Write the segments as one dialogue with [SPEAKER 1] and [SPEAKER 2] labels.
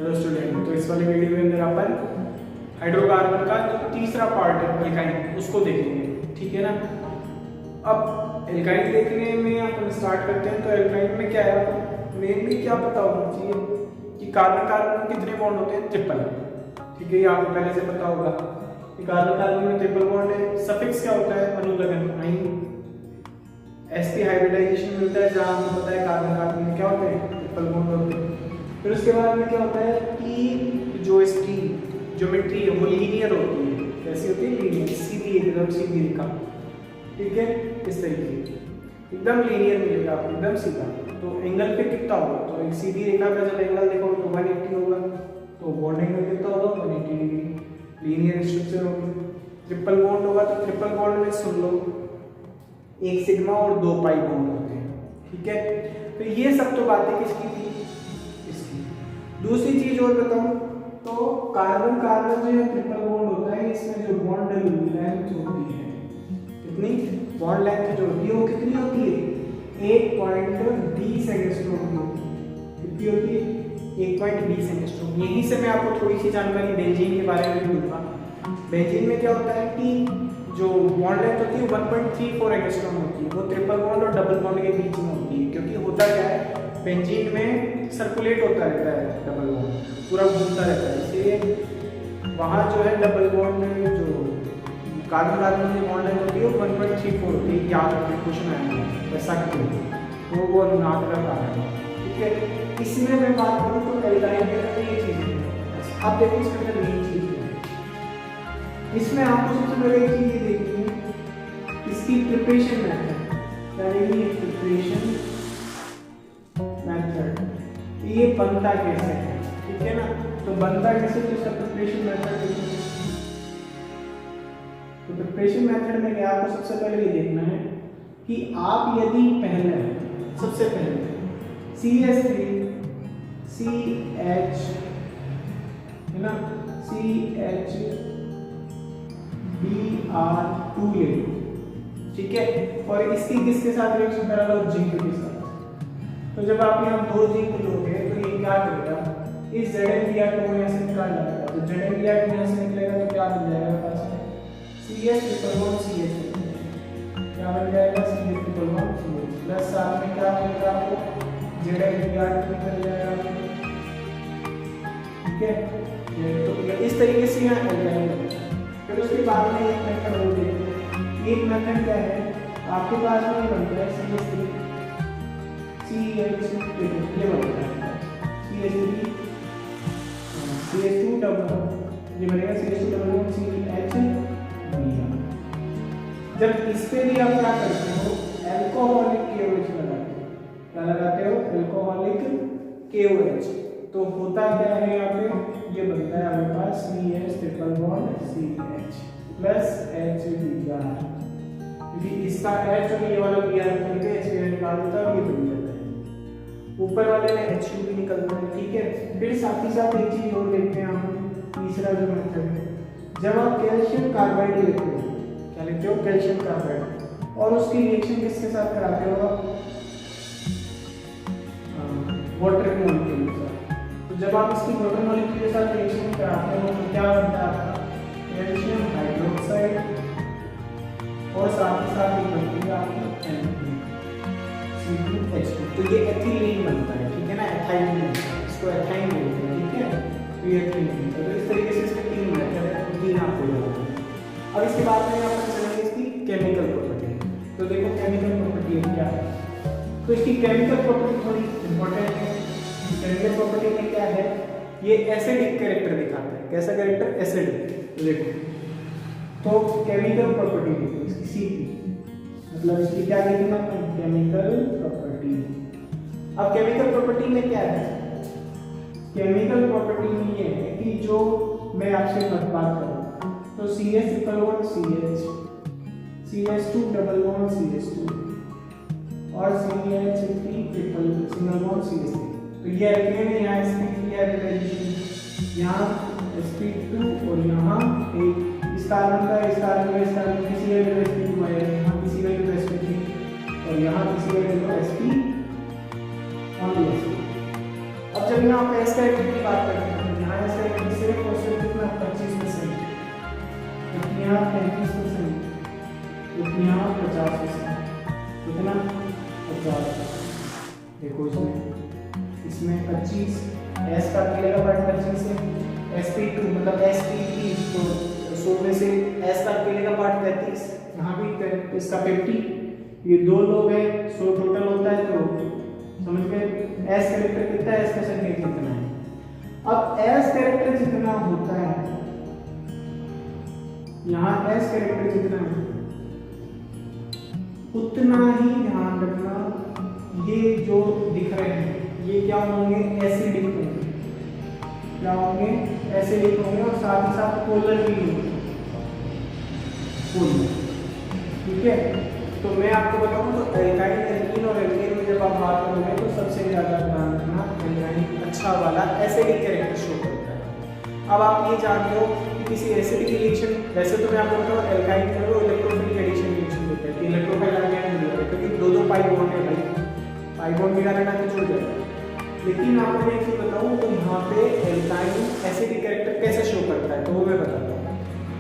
[SPEAKER 1] Hello student, तो इस वाले वीडियो के अंदर अपन हाइड्रोकार्बन का जो तीसरा पार्ट है एल्काइन उसको देखेंगे, ठीक है ना। अब एल्काइन देखने में अपन स्टार्ट करते हैं। तो एल्काइन में क्या है, मेनली क्या पता होना चाहिए कि कार्बन कार्बन में कितने बॉन्ड होते हैं, ट्रिपल, ठीक है। ये आपको पहले से पता होगा कि कार्बन कार्बन में ट्रिपल बॉन्ड है। सफिक्स क्या होता है, अनुलग्न, आइन। sp हाइब्रिडाइजेशन मिलता है, जहां आपको पता है कार्बन कार्बन में क्या होते हैं, ट्रिपल बॉन्ड होते हैं। फिर उसके बाद में क्या होता है कि जो इसकी ज्योमेट्री है वो लीनियर होती है। कैसी होती है, लीनियर, सीधी, एकदम सीधी रेखा, ठीक है। इस तरीके एकदम लीनियर मिलेगा आपको, एकदम सीधा। तो एंगल पे कितना होगा, तो एक सीधी रेखा का जब एंगल देखोगे तो 180 होगा। तो बॉन्ड एंगल कितना होगा, 180 डिग्री। लीनियर स्ट्रक्चर होगी। ट्रिपल बॉन्ड होगा तो ट्रिपल बॉन्ड में सुन लो एक सिग्मा और 2 पाई बॉन्ड होते हैं, ठीक है। तो ये सब तो बातें किसकी थी, इसकी। दूसरी चीज और बताऊं तो कार्बन कार्बन जो ट्रिपल बॉन्ड होता है, इसमें जो बॉन्ड लेंथ होती है, कितनी बॉन्ड लेंथ जो होती है वो कितनी होती है, 1.20 एंगस्ट्रोम होती है। कितनी होती है, 1.20 एंगस्ट्रोम। यहीं से मैं आपको थोड़ी सी जानकारी बेंजीन के बारे में दूंगा। बेंजीन में क्या होता है कि जो बॉन्ड लेंथ होती है 1.34 एंगस्ट्रोम होती है। वो ट्रिपल बॉन्ड और डबल बॉन्ड के बीच में होती है, क्योंकि होता क्या है, बेंजीन में सर्कुलेट होता रहता है डबल बॉन्ड, पूरा घूमता रहता है, इसलिए वहाँ जो है डबल बॉन्ड में जो कार्बन कार्बन की बॉन्ड लेंथ होती है 1.34 होती है। याद रखना, क्वेश्चन आएगा ऐसा क्यों, वो अनुनाद का कारण है, ठीक है। इसमें मैं बात करूँ तो एल्काइन के अंदर ये चीज़ है। आप देखो इसके अंदर मेन चीज़ है, इसमें आपको सबसे पहले एक चीज़ ये देखनी है, इसकी प्रिपरेशन मेथड, यानी प्रिपरेशन मेथड, ये बनता कैसे है, ठीक है ना। तो बनता कैसे, तो इसका प्रिपरेशन मेथड देखिए। तो प्रिपरेशन मेथड में क्या, आपको सबसे पहले ये देखना है कि आप यदि पहले सबसे पहले CH3 CH है ना, CH Br2 ले लो, ठीक है। और इसकी किसके साथ रिएक्शन करा लो, जिंक के साथ। तो जब आप यहाँ 2 जिंक लोगे तो ये क्या करेगा, इस ZnBr2 को यहाँ से निकाल डालेगा। तो ZnBr2 यहाँ से निकलेगा तो क्या बन जाएगा पास में, CH ट्रिपल बॉन्ड CH, क्या बन जाएगा, CH triple bond CH plus साथ में क्या मिलेगा आपको, ZnBr2 निकल जाएगा, ठीक है। तो इस तरीके से यहाँ एल्काइन बनता है। फिर उसके बाद में एक मेथड और देखते हैं। एक मेथड क्या है, आपके पास में बनता है CH3 CH2, ये बनता है CH3 CH2 डबल, ये बनेगा CH2 डबल CH Br। जब इस पे भी आप क्या करते हो, एल्कोहलिक KOH लगाते हो। क्या लगाते हो, एल्कोहलिक KOH। तो होता क्या है यहाँ पे, ये बनता है हमारे पास CH triple bond CH plus HBr, क्योंकि इसका H और ये वाला Br करके HBr निकाल देता है और ये बन जाता है। ऊपर वाले में HU भी निकलता है, ठीक है। फिर साथ ही साथ एक चीज और देखते हैं हम, तीसरा जो मेथड है, जब आप कैल्शियम कार्बाइड लेते हो, क्या लेते हो, कैल्शियम कार्बाइड, और उसकी रिएक्शन किसके साथ कराते हो, वाटर के मॉलिक्यूल के साथ। तो जब आप इसकी वाटर मॉलिक्यूल के साथ रिएक्शन कराते हो तो क्या बनता है आपका, कैल्शियम हाइड्रोक्साइड, और साथ ही साथ एक बनती है आपकी C2H2। तो ये एथिलीन बनता है, ठीक है ना, एथाइलिन, इसको एथाइन बोलते हैं, ठीक है। तो ये एथिलीन, तो इस तरीके से इसके 3 मेथड है, 3 आपको याद है। अब इसके बाद में आप चलेंगे इसकी केमिकल प्रॉपर्टी। तो देखो केमिकल प्रॉपर्टी क्या है, तो इसकी केमिकल प्रॉपर्टी थोड़ी इंपॉर्टेंट है। केमिकल प्रॉपर्टी में क्या है, ये एसिडिक कैरेक्टर दिखाता है। कैसा कैरेक्टर, एसिडिक। तो देखो, तो केमिकल प्रॉपर्टी देखो इसकी CP, मतलब इसकी क्या देखना है, केमिकल प्रॉपर्टी। अब केमिकल प्रॉपर्टी में क्या है, केमिकल प्रॉपर्टी में ये है कि जो मैं आपसे बात करूँ तो CH triple bond CH, CH2 double bond CH2 और CH3 triple single bond CH3। तो ये एल्केन है, यहाँ sp3 हाइब्रिडाइजेशन, यहाँ sp2 और यहाँ एक इस कार्बन का इस कार्बन का इस कार्बन किसी वैल्यू sp2 आएगा, यहाँ किसी वैल्यू sp3 और यहाँ किसी वैल्यू sp ओनली sp। अब जब यहाँ पे एस कैरेक्टर की बात करते हैं देखो इसमें 25, S का अकेले का पार्ट 25 है, sp2 मतलब sp3, तो 100 में से S का अकेले का पार्ट 33, यहाँ भी इसका 50, ये दो लोग हैं, 100 टोटल होता है, तो समझ गए S कैरेक्टर कितना है, S का संकेत कितना है। अब S कैरेक्टर जितना होता है, यहाँ S कैरेक्टर जितना है उतना ही ध्यान रखना, ये जो दिख रहे हैं ये क्या होंगे, एसिडिक होंगे, क्या होंगे, एसिडिक होंगे, और साथ ही साथ पोलर भी होंगे, पोलर। ठीक है, तो मैं आपको बताऊं तो एल्काइल, एल्कीन और एल्केन में जब आप बात करोगे तो सबसे ज्यादा ध्यान रखना एल्काइल अच्छा वाला एसिडिक कैरेक्टर शो करता है। अब आप ये जानते हो कि किसी एसिडिक रिएक्शन, वैसे तो मैं आपको बताऊं एल्काइल का वो इलेक्ट्रोफिलिक एडिशन रिएक्शन होता है, इलेक्ट्रोफाइल आयन मिल रहा है क्योंकि दो पाई बॉन्ड है भाई, पाई बॉन्ड मिला रहना तो जुड़ जाएगा। लेकिन आपको मैं एक चीज बताऊं तो यहाँ पे एल्काइल एसिडिक कैरेक्टर कैसे शो करता है, तो वो मैं बताता हूँ।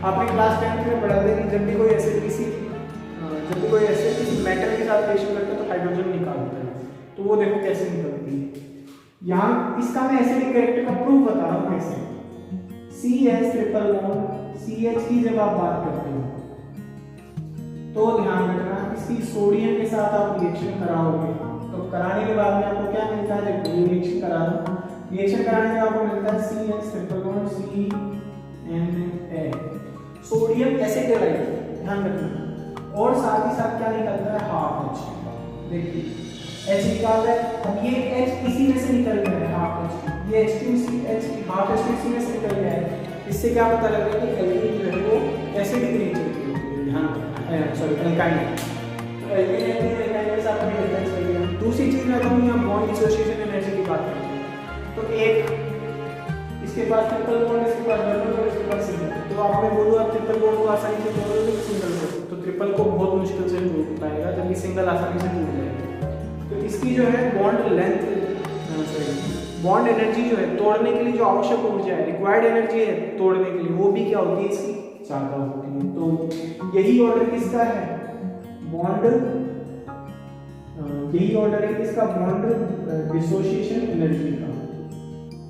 [SPEAKER 1] आपने क्लास 10 में पढ़ा था कि जब भी कोई एसिड किसी मेटल के साथ रिएक्शन करता है तो हाइड्रोजन निकालता है, तो वो देखो कैसे निकलती है। यहाँ इसका मैं एसिडिक कैरेक्टर का प्रूफ बता रहा हूँ कैसे। CH ट्रिपल बॉन्ड CH की जब आप बात करते हो तो ध्यान रखना इसकी सोडियम के साथ आप रिएक्शन कराओगे, तो कराने के बाद में आपको क्या मिलता है, देखो रिएक्शन करा दो, रिएक्शन कराने के बाद आपको मिलता है CH triple bond CNA, sodium acetyl, ध्यान रखना, और साथ ही साथ क्या निकलता है, हाफ H। देखिए H निकाल रहा है, अब ये H इसी में से निकल गया है, हाफ H, ये H2H हाफ H इसी में से निकल गया है। इससे क्या पता लग रहा है कि एल्कीन जो है वो एसिडिक नेचर की होती है, ध्यान रखना, सॉरी एल्काइन, तो एल्काइन के साथ में डिफरेंस कर दिया। दूसरी चीज मैं कहूँ, यहाँ बॉन्ड डिसोसिएशन एनर्जी की बात करते हैं, तो एक इसके पास ट्रिपल बॉन्ड, इसके पास डबल बॉन्ड, इसके पास सिंगल, तो आपने बोला आप ट्रिपल बॉन्ड को आसानी से जोड़ोगे तो सिंगल को, तो ट्रिपल को बहुत मुश्किल से जोड़ पाएगा, जबकि सिंगल आसानी से जुड़ जाएगा। तो इसकी जो है बॉन्ड लेंथ, बॉन्ड एनर्जी जो है तोड़ने के लिए जो आवश्यक ऊर्जा है, रिक्वायर्ड एनर्जी है तोड़ने के लिए, वो भी क्या होती है, इसकी ज्यादा होती है। तो यही ऑर्डर किसका है, बॉन्ड, यही ऑर्डर है किसका, बॉन्ड डिसोसिएशन एनर्जी का।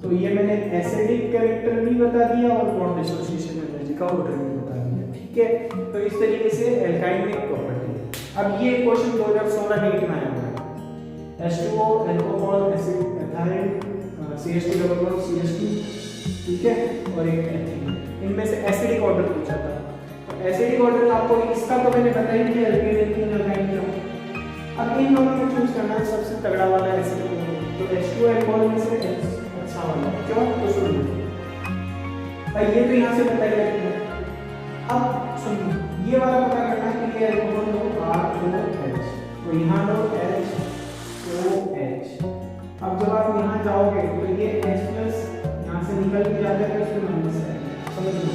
[SPEAKER 1] तो ये मैंने एसिडिक कैरेक्टर भी बता दिया और बॉन्ड डिसोसिएशन एनर्जी का ऑर्डर भी बता दिया। ठीक है, तो इस तरीके से एल्काइन में एक प्रॉपर्टी है। अब ये क्वेश्चन 2016 नीट में आया हुआ है, H2O alcohol acid ethyl CH2 double bond CH2, ठीक है, और एक एथीन, इनमें से एसिडिक ऑर्डर पूछा था। तो एसिडिक ऑर्डर आपको इसका तो मैंने बताया कि एल्केन एल्कीन एल्काइन क्या। अब इन दोनों में चूज करना है सबसे तगड़ा वाला एसिडिक ऑर्डर, तो H2 अल्कोहल में से अच्छा वाला, क्यों, तो सुनिए भाई, ये तो यहाँ से पता है। अब सुनिए, ये वाला पता करना है कि ये अल्कोहल लो R2H, तो यहाँ लो HOH। अब जब आप यहाँ जाओगे तो ये H प्लस यहाँ से निकल के जाता है तो इसमें माइनस आएगा, समझ लो,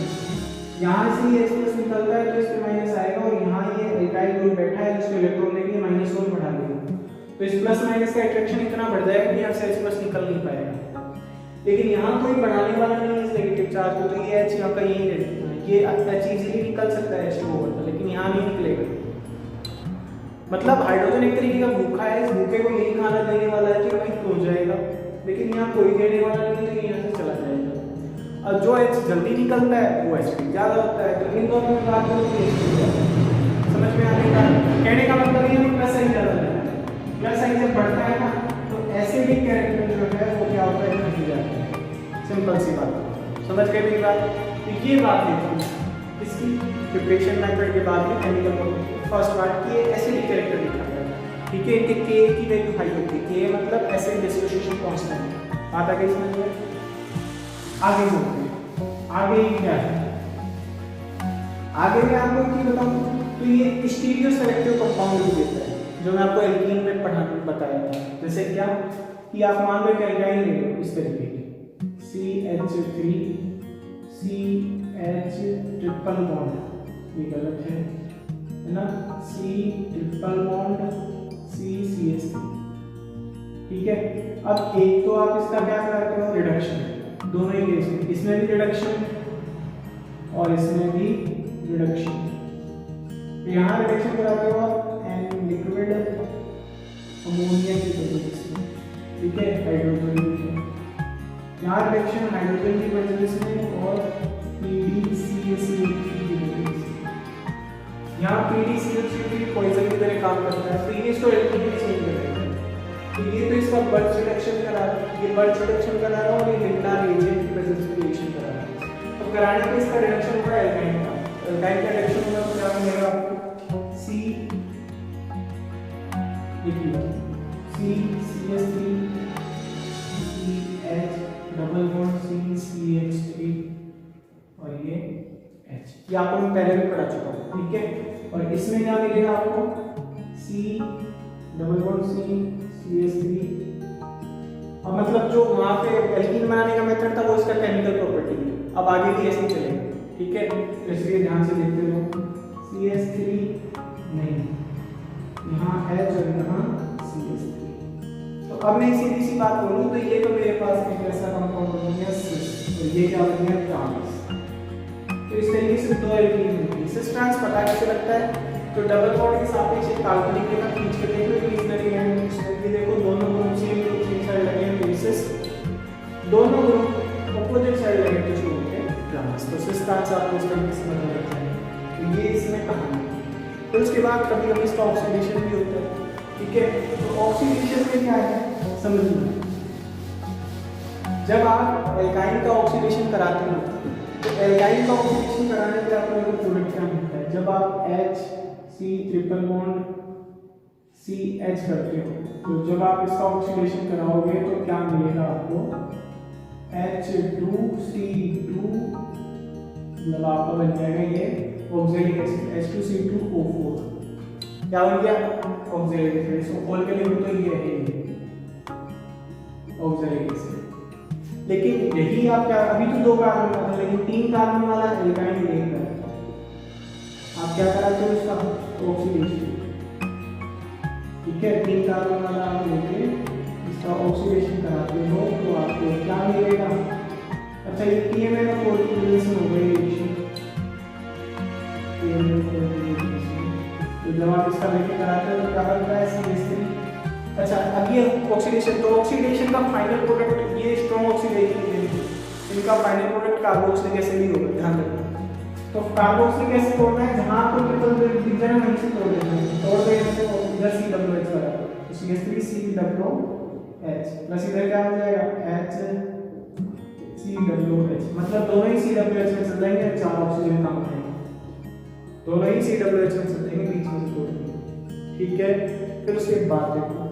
[SPEAKER 1] यहाँ से H प्लस निकलता है तो इसमें माइनस आएगा, और यहाँ ये एल्काइल ग्रुप बैठा है जिसको इलेक्ट्रॉन लेके माइनस और बढ़ा देगा, तो इस प्लस माइनस का अट्रैक्शन इतना बढ़ जाएगा कि यहाँ से H प्लस निकल नहीं पाएगा। लेकिन यहाँ कोई बढ़ाने वाला नहीं है इस नेगेटिव चार्ज को, तो ये H यहाँ का यही रहता है, ये H इजीली निकल सकता है H2O, लेकिन यहाँ नहीं निकलेगा। मतलब हाइड्रोजन एक तरीके का भूखा है, इस भूखे को यही खाना देने वाला है कि भाई खो जाएगा, लेकिन यहाँ कोई देने वाला नहीं है, यहाँ से चला जाएगा। और जो H जल्दी निकलता है वो H ज्यादा होता है, तो इन दोनों में बात करो तो समझ में आने का कहने का मतलब ये प्लस साइन ज्यादा है, प्लस साइन जब बढ़ता है ना तो एसिडिक कैरेक्टर जो है वो क्या होता है, घट जाता है। सिंपल सी बात, समझ गए मेरी बात। तो ये बात है इसकी प्रिपरेशन मेथड के बाद में केमिकल फर्स्ट पार्ट की एसिडिक कैरेक्टर लिखा गया है, ठीक है। इनके K की वैल्यू हाई होती है, K मतलब एसिड डिसोसिएशन कांस्टेंट। बात आगे समझ में, आगे बढ़ते हैं। आगे क्या है, आगे मैं आपको क्या बताऊं, तो ये स्टीरियो सेलेक्टिव कंपाउंड भी देता है, जो मैं आपको एल्कीन में बताया था। जैसे क्या कि आप मान लो कि एल्काइन ले लो इस तरीके की CH3 CH ट्रिपल बॉन्ड, ये गलत है ना, C ट्रिपल बॉन्ड CCH3, ठीक है। अब एक तो आप इसका क्या करते हो, रिडक्शन, दोनों ही केस में, इसमें भी रिडक्शन और इसमें भी रिडक्शन। तो यहाँ रिडक्शन कराते हो आप, एंड लिक्विड अमोनिया की वजह से, ठीक है, हाइड्रोजन यहाँ रिएक्शन हाइड्रोजन की वजह से और PdCl3 की वजह से। यहाँ PdCl3 पॉइजन की तरह काम करता है, तो ये इसको इलेक्ट्रिकली चेंज करेगा। तो ये तो इसका बर्थ रिडक्शन करा रहा है, ये बर्थ रिडक्शन करा रहा है और ये लिग्नार एजेंट की वजह से रिएक्शन करा रहा है। तो कराने पे इसका रिडक्शन होगा एल्काइन का, एल्काइन का रिडक्शन होगा तो क्या बनेगा आपको C CH3 CH double bond CH3 और ये H, ये आपको मैं पहले भी पढ़ा चुका हूँ, ठीक है। और इसमें क्या मिलेगा आपको C डबल बॉन्ड CH3, और मतलब जो वहाँ पे एल्कीन बनाने का मेथड था वो इसका केमिकल प्रॉपर्टी है। अब आगे भी ऐसे ही चलेगा, ठीक है, इसलिए ध्यान से देखते रहो। CH3 नहीं, यहाँ H और यहाँ CH3। तो अब मैं सीधी सी बात बोलूँ तो ये तो मेरे पास एक ऐसा कंपाउंड बन गया सिस, और ये क्या बन गया ट्रांस। तो इस तरीके से दो एल्कीन मिलती है। सिस ट्रांस पता कैसे लगता है, तो डबल बॉन्ड के सापेक्ष एक काल्पनिक रेखा खींच के देख लो, इमेजिनरी लाइन ये देखो, दोनों group same group same side लगे हैं, तो सिस दोनों ग्रुप अपोजिट साइड लगे तो जो होते हैं ट्रांस। तो सिस ट्रांस आपको इस तरीके से पता लगता है। तो ये इसमें कहानी है। फिर उसके बाद कभी कभी इसका ऑक्सीडेशन भी होता है, ठीक है। तो ऑक्सीडेशन में क्या है समझना, जब आप एल्काइन का ऑक्सीडेशन कराते हो तो एल्काइन का ऑक्सीडेशन कराने के आपको एक प्रोडक्ट क्या मिलता है, जब आप HC ट्रिपल बॉन्ड CH करते हो तो जब आप इसका ऑक्सीडेशन कराओगे तो क्या मिलेगा आपको H2C2, मतलब आपका बन जाएगा ये ऑक्सैलिक एसिड H2C2O4, क्या बन गया ऑक्सैलिक एसिड। इसको खोल के लिखो तो ये है ऑक्सैलिक एसिड। लेकिन यही आप क्या, अभी तो 2 कार्बन का था लेकिन 3 कार्बन वाला एल्काइन लेकर आप क्या कराते हो इसका ऑक्सीडेशन, ठीक है। 3 कार्बन वाला आप लेके इसका ऑक्सीडेशन कराते हो तो आपको क्या मिलेगा, अच्छा ये TMnO4 की रिलेशन हो गई रिएक्शन, तो जब आप इसका लेके कराते हो तो क्या बनता है CH3। अच्छा अब ये ऑक्सीडेशन, तो ऑक्सीडेशन का फाइनल प्रोडक्ट ये स्ट्रॉन्ग ऑक्सीडेशन है, इनका फाइनल प्रोडक्ट कार्बोक्सिलिक एसिड ही होगा, ध्यान रखना। तो कार्बोक्सिलिक एसिड तोड़ना है, जहां आपको ट्रिपल दिख जाए वहीं से तोड़ देना है, तोड़ देने से इधर COH वाला तो CH3COH प्लस इधर क्या हो जाएगा HCOH, मतलब दोनों ही COH में चल जाएंगे, 4 ऑक्सीजन कम रहेंगे, दोनों ही COH में चल जाएंगे, बीच में से तोड़ देंगे, ठीक है। फिर उसके बाद देखो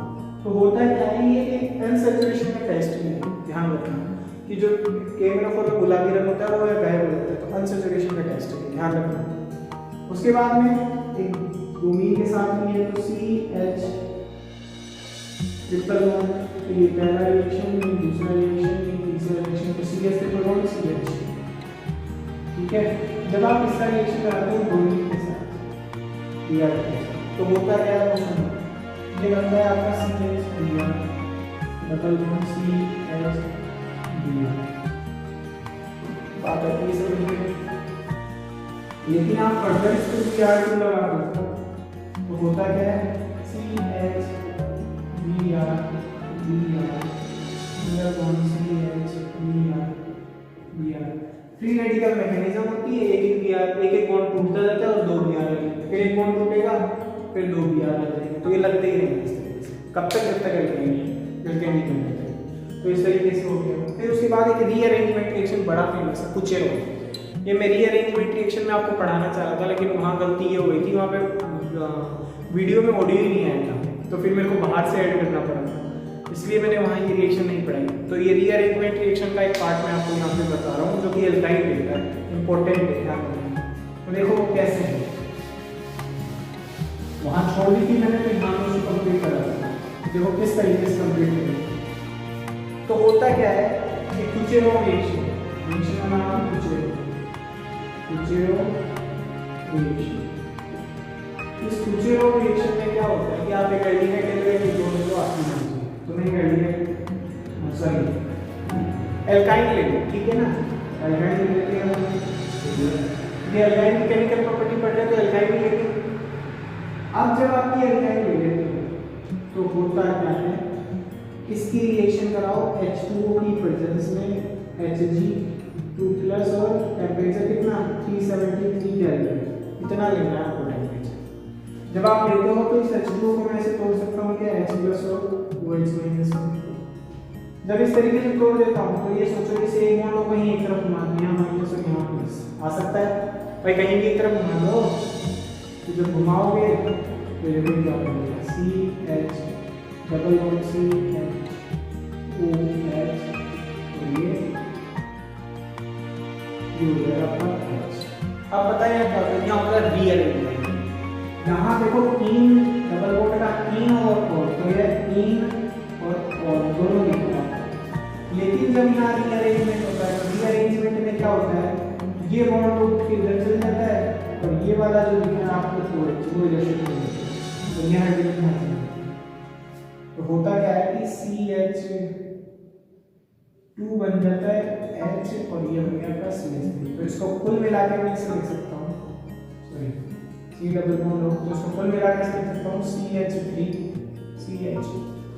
[SPEAKER 1] तो होता क्या है, ये एक अनसैचुरेशन का टेस्ट है, ध्यान रखना कि जो KMnO4 में गुलाबी रंग होता है वो गायब हो जाता है, तो अनसैचुरेशन का टेस्ट है, ध्यान रखना। उसके बाद में एक ब्रोमीन के साथ में है तो CH ट्रिपल बॉन्ड, तो ये पहला रिएक्शन, ये दूसरा रिएक्शन, ये तीसरा रिएक्शन, तो CH ट्रिपल बॉन्ड CH, ठीक है। जब आप इसका रिएक्शन कराते हो ब्रोमीन के साथ दिया तो होता क्या है, ये बनता है आपका CH डबल बॉन्ड CH बात आती है समझ। लेकिन आप फर्दर इसको Br2 लगा दो तो होता क्या है CH Br double bond CH Br free radical mechanism होती है, एक बॉन्ड टूटता जाता है और 2 Br लगेंगे, फिर एक बॉन्ड टूटेगा फिर 2 Br लगेंगे, तो ये लगते ही रहेंगे इस तरीके से, कब तक जब तक एल्केन नहीं बनते। तो इस तरीके से हो गया। फिर उसके बाद एक रीअरेंजमेंट रिएक्शन बड़ा फेमस है कुचेरो, ये मैं रीअरेंजमेंट रिएक्शन में आपको पढ़ाना चाह रहा था लेकिन वहाँ गलती ये हो गई थी, वहाँ पे वीडियो में ऑडियो ही नहीं आया था तो फिर मेरे को बाहर से ऐड करना पड़ा था, इसलिए मैंने वहाँ ये रिएक्शन नहीं पढ़ाई। तो ये रीअरेंजमेंट रिएक्शन का एक पार्ट मैं आपको यहाँ पे बता रहा हूँ जो कि एल्काइन देता है, इंपॉर्टेंट है, ध्यान रखना। तो देखो वो कैसे है, वहाँ छोड़ दी थी मैंने तो यहाँ पे कंप्लीट करा था, देखो किस तरीके से कंप्लीट करें। तो होता क्या है कि कुचेरो रिएक्शन, रिएक्शन का नाम है कुचेरो रिएक्शन। इस कुचेरो रिएक्शन में क्या होता है कि आप एक एल्डिहाइड ले लो, एक जोड़ लो, आपकी मर्जी, तो नहीं एल्डिहाइड सॉरी एल्काइन ले लो, ठीक है ना, एल्काइन ले लेते हैं हम, ये एल्काइन की केमिकल प्रॉपर्टी पढ़ रहे तो एल्काइन भी लेते हैं। अब जब आपकी एल्काइन ले लेते हैं तो होता क्या है, इसकी रिएक्शन कराओ H2O की प्रेजेंस में Hg2+ और टेम्परेचर कितना 373 केल्विन, इतना लेना है आपको टेम्परेचर। जब आप लेते हो तो इस H2O को मैं ऐसे तोड़ सकता हूँ कि H+ और OH-। जब इस तरीके से तोड़ देता हूँ तो ये सोचो कि से एक बॉन्ड को कहीं एक तरफ घुमा दिया, माइनस और यहाँ प्लस आ सकता है भाई, कहीं भी एक तरफ घुमा दो तो जब घुमाओगे तो ये भी क्या बनेगा CH डबल बॉन्ड CHOH और ये आपका H। अब बताइए क्या होता है, यहाँ होता है रीअरेंजमेंट। यहाँ देखो इन डबल बॉन्ड का इन और तो ये इन और दोनों दिखता है, लेकिन जब यहाँ रीअरेंजमेंट होता है तो रीअरेंजमेंट में क्या होता है, ये बॉन्ड तो इधर चल जाता है और ये वाला जो दिख रहा है आपको वो इधर से चल जाता है, तो ये हाइड्रोजन यहाँ से। तो होता क्या है कि CH2 बन जाता है H और ये बन गया आपका CH3। तो इसको कुल मिला के मैं इसे लिख सकता हूँ, सॉरी C डबल बॉन्ड हो, तो इसको कुल मिला के लिख सकता हूँ CH3CH।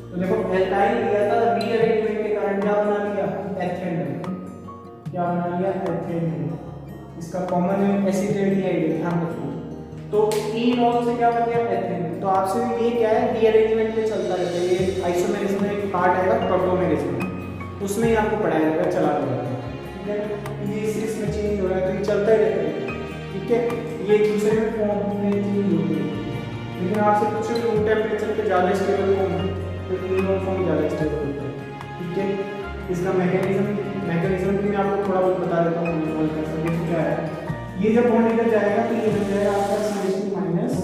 [SPEAKER 1] तो देखो एल्काइल लिया था, रीअरेंजमेंट के कारण क्या बना लिया एथेन, क्या बना लिया एथेन, इसका कॉमन एसिटेडिहाइड है, ध्यान रखो। तो इनॉल से क्या बन गया एथेन। तो आपसे ये क्या है रीअरेंजमेंट में चलता रहता है, ये आइसोमेरिज्म में एक पार्ट आएगा प्रोटोमेरिज्म, उसमें ही आपको पढ़ाया जाएगा, चला जाएगा, ठीक है। ये इसमें चेंज हो रहा है तो ये चलता ही रहता है, ठीक है। ये दूसरे में फॉर्म में चेंज होती है, लेकिन आपसे पूछो कि रूम टेम्परेचर पे ज्यादा स्टेबल कौन है, तो इनॉल फॉर्म ज्यादा स्टेबल होता है, ठीक है। इसका मैकेनिज्म भी मैं आपको थोड़ा बहुत बता देता हूँ। इनॉल का सब क्या है, ये जब बॉन्ड इधर जाएगा तो ये बन जाएगा आपका CH2-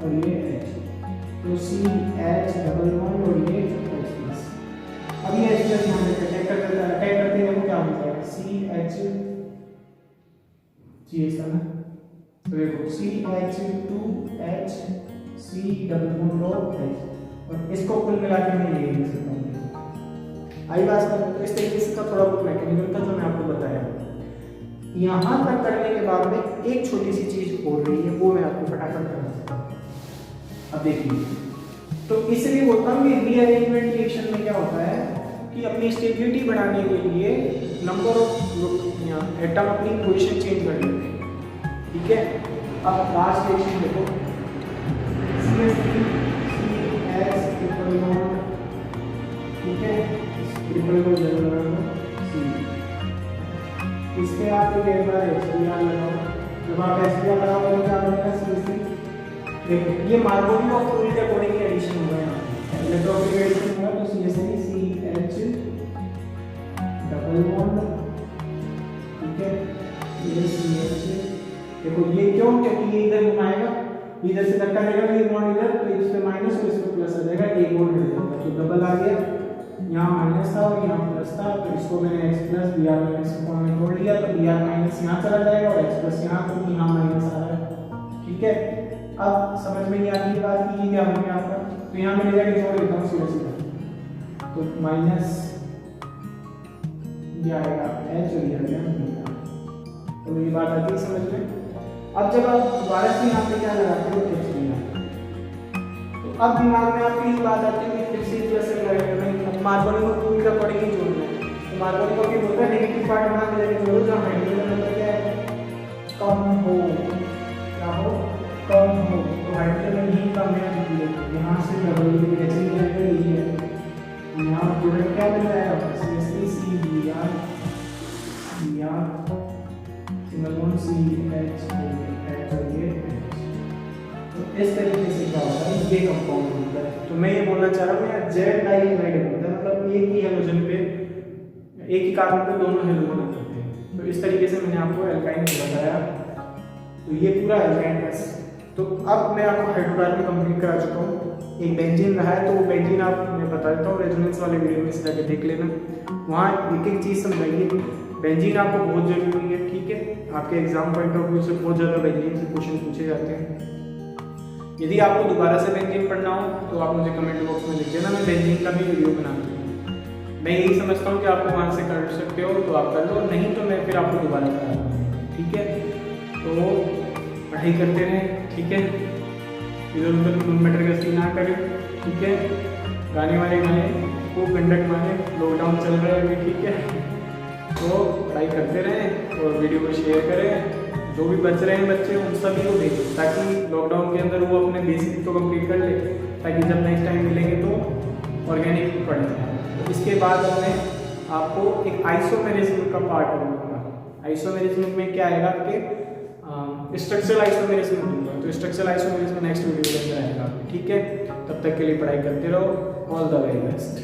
[SPEAKER 1] और ये H, तो CH डबल बॉन्ड और ये H+। अब ये H+ यहाँ पे अटैक कर देता है, अटैक करते ही क्या हो जाएगा CH का ना, तो देखो CH2H C डबल बॉन्ड और H, और इसको कुल मिला के मैं ये लिख सकता हूँ। आई बात समझ। तो इस तरीके से का थोड़ा बहुत मैकेनिज्म था जो मैं आपको बताया। यहाँ तक करने के बाद में एक छोटी सी चीज हो रही है, वो मैं आपको फटाफट करना। अब देखिए, तो इसलिए बोलता हूँ कि रीअरेंजमेंट रिएक्शन में क्या होता है कि अपनी स्टेबिलिटी बढ़ाने के लिए नंबर ऑफ एटम अपनी पोजीशन चेंज कर लेते हैं, ठीक है। अब लास्ट रिएक्शन देखो, CH3CH ट्रिपल बॉन्ड, ठीक है, ट्रिपल बॉन्ड इस पे आप एक बार HBr लगाओ, जब आप HBr लगाओगे तो क्या बनेगा CH3। देखो ये मार्कोनी ऑफ रूल के अकॉर्डिंग एडिशन होगा, यहाँ इलेक्ट्रोफिलिक एडिशन होगा तो CH3CH डबल बॉन्ड, ठीक है, ये CH। देखो ये क्यों, क्योंकि ये इधर घुमाएगा, इधर से धक्का देगा तो ये बॉन्ड इधर, तो इस पे माइनस और इस पे प्लस आ जाएगा, एक बॉन्ड मिल जाएगा, तो डबल आ गया, यहाँ माइनस था और यहाँ प्लस था, तो इसको मैंने H+ Br- फॉर्म में तोड़ लिया, तो Br- यहाँ चला जाएगा और H+ यहाँ, तो यहाँ माइनस आ रहा है, ठीक है। अब समझ में नहीं आती बात कि ये क्या हो गया आपका, तो यहाँ मैं ले जाके जोड़ देता हूँ सीधा सीधा, तो माइनस ये आएगा H और ये आ गया Br, तो ये बात आती है समझ में। अब जब आप दोबारा से यहाँ पे क्या लगाते हो HBr, तो अब दिमाग में आपकी ये बात आती है कि फिर से प्लस मार्कोनी को रूल के अकॉर्डिंग ही जोड़ना है, तो मार्कोनी को भी बोलता है नेगेटिव पार्ट वहां पे लेके जोड़ो जहां हाइड्रोजन नंबर क्या है कम हो, क्या हो कम हो, तो हाइड्रोजन में ही कम है, यहां से डबल H जाएगा, ये है यहां प्रोडक्ट क्या मिल जाएगा CH3CBr सिंगल बॉन्ड CH और ये, तो इस तरीके से क्या होता है ये कंपाउंड होता है। तो मैं ये बोलना चाह रहा हूँ यार जेड डाइहाइड होता है, मतलब एक ही हेलोजन पे, एक ही कार्बन पे दोनों हेलोजन होते हैं। तो इस तरीके से मैंने आपको एल्काइन बताया, तो ये पूरा एल्काइन का। तो अब मैं आपको हाइड्रोकार्बन कंप्लीट करा चुका हूँ, एक बेंजीन रहा है, तो वो बेंजीन आप मैं बता देता हूँ, रेजोनेंस वाले वीडियो में जाके देख लेना, वहाँ एक एक चीज़ समझाइए। बेंजीन आपको बहुत जरूरी है, ठीक है, आपके एग्जाम पॉइंट ऑफ व्यू से बहुत ज़्यादा बेंजीन से क्वेश्चन पूछे जाते हैं। यदि आपको दोबारा से बेंजीन पढ़ना हो तो आप मुझे कमेंट बॉक्स में लिख देना, मैं बेंजीन का भी वीडियो बना दूँगा। मैं यही समझता हूँ कि आपको वहाँ से कर सकते हो तो आप कर लो, नहीं तो मैं फिर आपको दोबारा करा दूँगा, ठीक है। तो पढ़ाई करते रहें, ठीक है, इधर उधर मैटर का सीन ना करें, ठीक है। गाने वाने गाने, खूब गंडक माने, लॉकडाउन चल रहा है अभी, ठीक है। तो पढ़ाई करते रहें और वीडियो को शेयर करें, जो भी बच रहे हैं बच्चे उन सभी को भेजें, ताकि लॉकडाउन के अंदर वो अपने बेसिक तो कंप्लीट कर ले, ताकि जब नेक्स्ट टाइम मिलेंगे तो ऑर्गेनिक पढ़ेंगे। तो इसके बाद मैं आपको एक आइसोमेरिज्म का पार्ट दूंगा। आइसोमेरिज्म में क्या आएगा आपके स्ट्रक्चरल आइसोमेरिज्म दूंगा, तो स्ट्रक्चरल आइसोमेरिज्म नेक्स्ट वीडियो के अंदर आएगा, ठीक है। तब तक के लिए पढ़ाई करते रहो, ऑल द वेरी बेस्ट।